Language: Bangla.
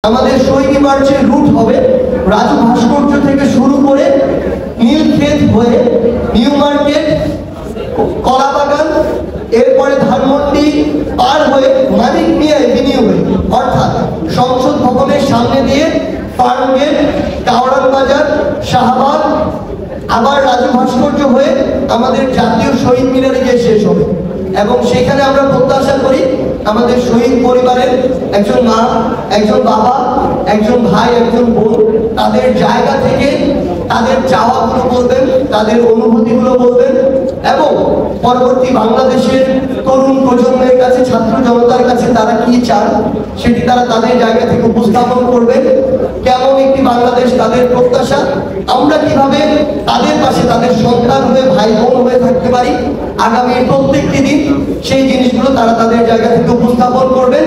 আমাদের শহীদ মার্চে রুট হবে রাজু ভাস্কর্য থেকে শুরু করে নীলক্ষেত হয়ে নিউ মার্কেট, কলাবাগান, এরপরে ধানমন্ডি পার হয়ে মানিক মিয়া এভিনিউ হয়ে অর্থাৎ সংসদ ভবনের সামনে দিয়ে ফার্মগেট, কাওড়ান বাজার, শাহবাগ, আবার রাজু ভাস্কর্য হয়ে আমাদের জাতীয় শহীদ মিনারে গিয়ে শেষ হবে। এবং সেখানে আমরা প্রত্যাশা করি আমাদের শহীদ পরিবারের একজন মা, একজন বাবা, একজন ভাই, একজন বোন তাদের জায়গা থেকে তাদের চাওয়াগুলো বলবেন, তাদের অনুভূতিগুলো বলবেন এবং পরবর্তী বাংলাদেশের তরুণ প্রজন্মের কাছে, ছাত্র জনতার কাছে তারা কি চান সেটি তারা তাদের জায়গা থেকে উপস্থাপন করবেন। কেমন একটি বাংলাদেশ তাদের প্রত্যাশা, আমরা কিভাবে তাদের পাশে তাদের সন্তান হয়ে, ভাই বোন হয়ে থাকতে পারি আগামী প্রত্যেকটি দিন, সেই জিনিসগুলো তারা তাদের জায়গা থেকে উপস্থাপন করবেন।